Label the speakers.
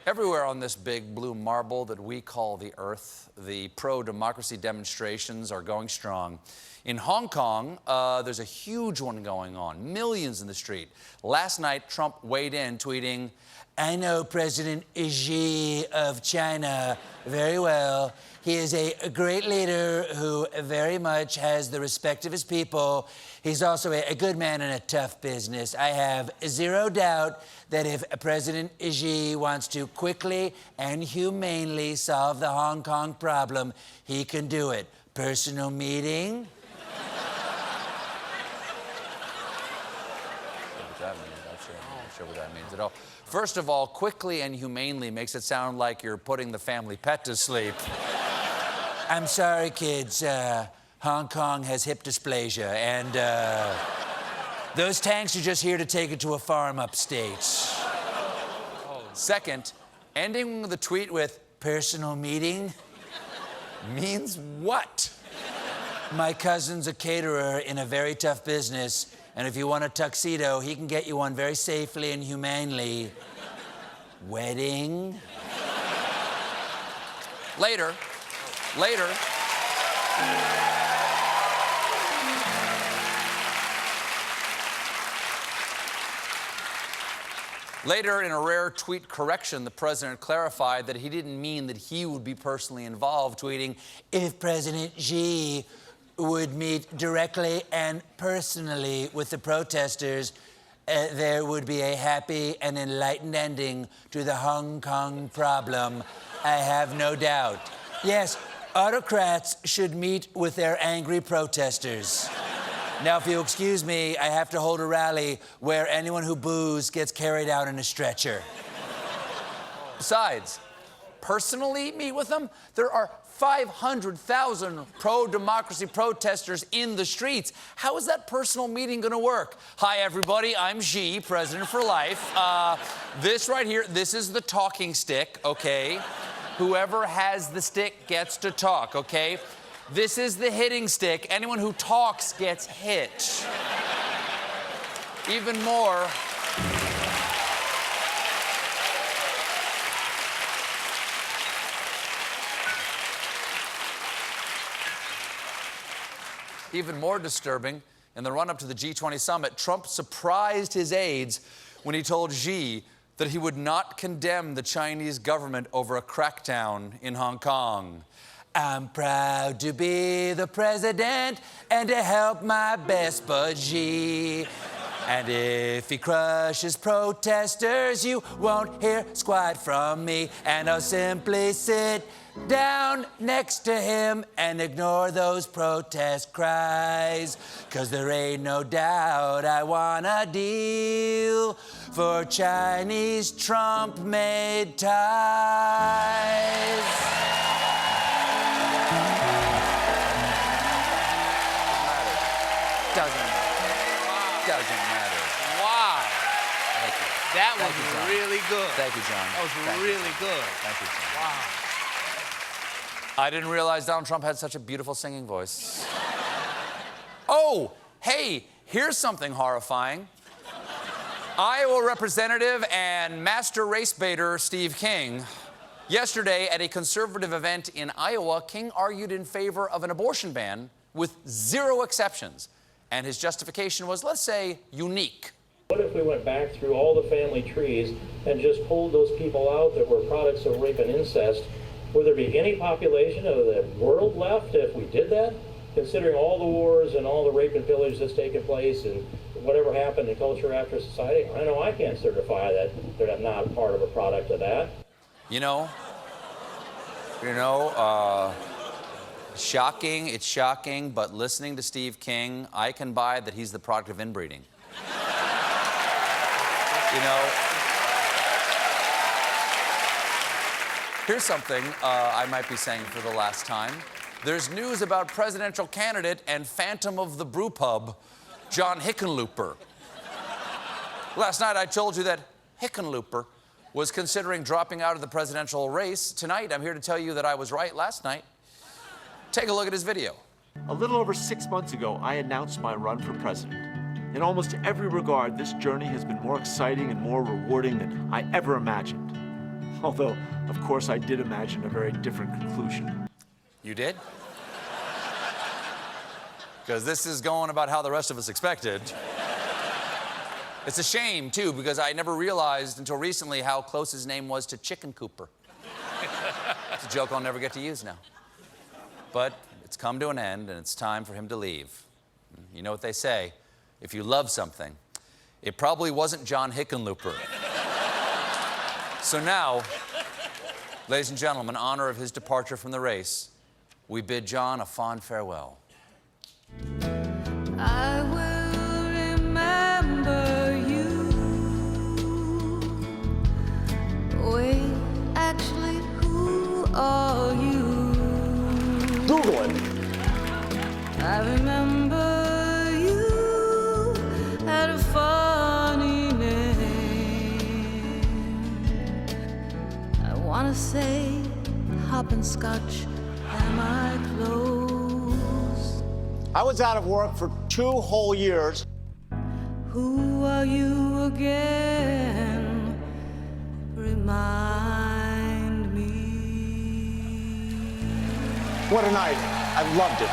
Speaker 1: Everywhere on this big blue marble that we call the Earth, the pro-democracy demonstrations are going strong. In Hong Kong, there's a huge one going on, millions in the street. Last night, Trump weighed in, tweeting, "I know President Xi of China very well. He is a great leader who very much has the respect of his people. He's also a good man in a tough business. I have zero doubt that if President Xi wants to quickly and humanely solve the Hong Kong problem, he can do it. Personal meeting?" Not sure what that means at all. First of all, quickly and humanely makes it sound like you're putting the family pet to sleep. I'm sorry, kids. Hong Kong has hip dysplasia, and those tanks are just here to take it to a farm upstate. Second, ending the tweet with personal meeting means what? My cousin's a caterer in a very tough business, and if you want a tuxedo, he can get you one very safely and humanely. Wedding? Later. Later, in a rare tweet correction, the president clarified that he didn't mean that he would be personally involved, tweeting, "If President Xi would meet directly and personally with the protesters, there would be a happy and enlightened ending to the Hong Kong problem. I have no doubt. Yes, autocrats should meet with their angry protesters. Now, if you'll excuse me, I have to hold a rally where anyone who boos gets carried out in a stretcher." Besides, personally meet with them? There are 500,000 pro-democracy protesters in the streets. How is that personal meeting going to work? "Hi, everybody. I'm Xi, president for life. This right here, this is the talking stick, okay? Whoever has the stick gets to talk, okay? This is the hitting stick. Anyone who talks gets hit." Even more, disturbing, in the run-up to the G20 summit, Trump surprised his aides when he told Xi that he would not condemn the Chinese government over a crackdown in Hong Kong. "I'm proud to be the president and to help my best bud Xi. And if he crushes protesters, you won't hear squat from me. And I'll simply sit down next to him and ignore those protest cries. 'Cause there ain't no doubt I want a deal for Chinese Trump-made ties." Doesn't matter.
Speaker 2: Wow.
Speaker 1: Thank you.
Speaker 2: That
Speaker 1: Thank
Speaker 2: was
Speaker 1: you, John.
Speaker 2: really good.
Speaker 1: Thank you, John.
Speaker 2: That was
Speaker 1: Thank you,
Speaker 2: really
Speaker 1: John.
Speaker 2: good.
Speaker 1: Thank you, John.
Speaker 2: Wow.
Speaker 1: I didn't realize Donald Trump had such a beautiful singing voice. Oh, hey, here's something horrifying. Iowa Representative and master race baiter Steve King. Yesterday, at a conservative event in Iowa, King argued in favor of an abortion ban with zero exceptions. And his justification was, let's say, unique.
Speaker 3: What if we went back through all the family trees and just pulled those people out that were products of rape and incest? Would there be any population of the world left if we did that? Considering all the wars and all the rape and pillage that's taken place and whatever happened in culture after society, I know I can't certify that they're not part of a product of that.
Speaker 1: Shocking, it's shocking, but listening to Steve King, I can buy that he's the product of inbreeding. Here's something I might be saying for the last time. There's news about presidential candidate and phantom of the brew pub, John Hickenlooper. Last night I told you that Hickenlooper was considering dropping out of the presidential race. Tonight, I'm here to tell you that I was right last night. Take a look at his video.
Speaker 4: A little over 6 months ago, I announced my run for president. In almost every regard, this journey has been more exciting and more rewarding than I ever imagined. Although, of course, I did imagine a very different conclusion.
Speaker 1: You did? Because this is going about how the rest of us expected. It's a shame, too, because I never realized until recently how close his name was to Hickenlooper. It's a joke I'll never get to use now. But it's come to an end, and it's time for him to leave. You know what they say, if you love something, it probably wasn't John Hickenlooper. So now, ladies and gentlemen, in honor of his departure from the race, we bid John a fond farewell.
Speaker 2: I will remember you. Wait, actually, who are you?
Speaker 5: Google it.
Speaker 2: I remember you had a funny name. I wanna say hopscotch, am I close?
Speaker 5: I was out of work for 2 whole years.
Speaker 2: Who are you again? Remind me.
Speaker 5: What a night. I loved it.